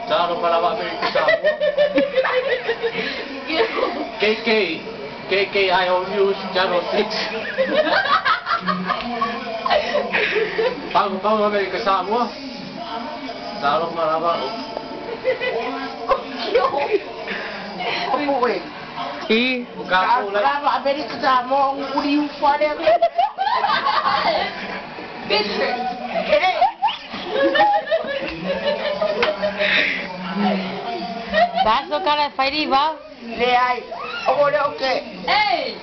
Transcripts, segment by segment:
Talofa lawa Amerika Samoa. KKIO News Channel 6. Pang Amerika Samoa. Talofa lawa. Apa weh? Bukan Kalau Amerika Samoa uli ufa dia. Bitte. That's so kind of fighty, ba? Leai. Oh, dia okey. Hey!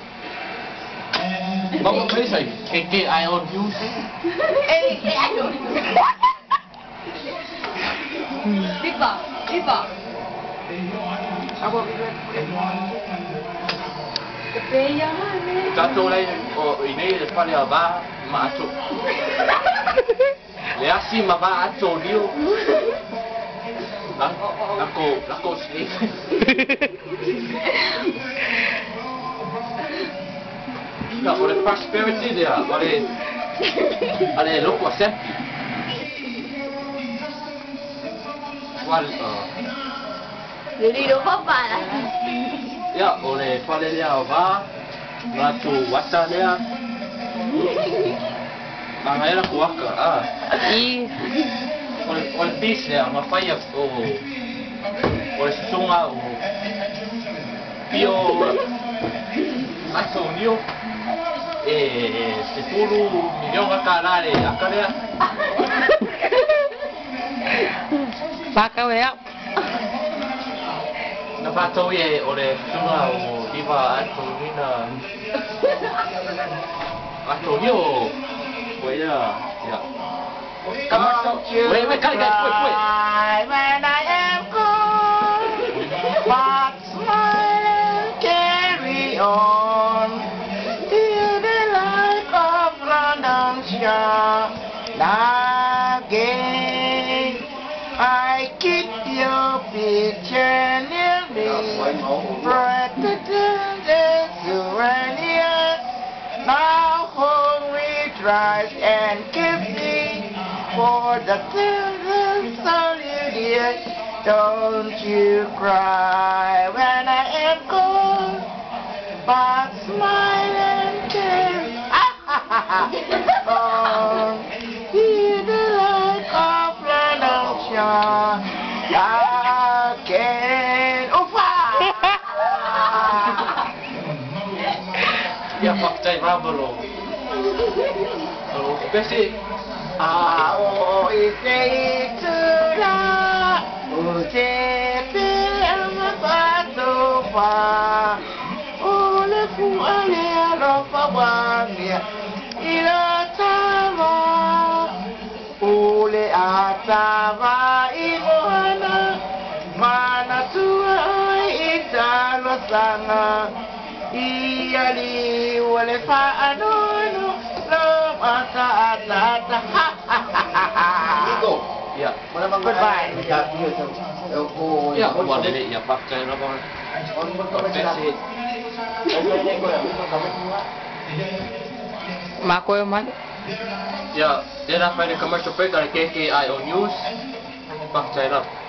Mau apa sih? KKIO News. KKIO. Diba? Apa Satu lagi, ini paling apa? Masuk. Leasi maba ato dia. Lako sini. Nggak boleh prosperity dia, boleh loko sempi. Jadi lupa apa lah? Ya, oleh pada dia apa? Ratu wata dia. Mangaya na kuha ka. Oleh bis dia, mafaya o. Oleh sunga o. Pio Antonio. 10 milhão a caralho, a cara. Baka ya. Napato ye oleh sunga o diva Antonina. Antonio. Wait, kali guys, wait. When I am gone, but smile and carry on till the light of London shine again. I keep your picture near me, bright the souvenir. Now hold me dry and keep me for the children's only dear. Don't you cry when I am gone, but smile and care. On see the light of London shine again. Ya fakta Rabelo. Besi. Oh, itulah ucepe amat Talofa. Oleh puale Talofa bangya ila tama. Oleh atama imana mana tua italo sana. Iyali oleh faanono lo masa atata. Ya, Goodbye. ya, boleh deh, ya fakta Rabelo. Besi. Mako yung man. Ya, dia dah pada commercial break dari KKIO News. Fakta Rabelo.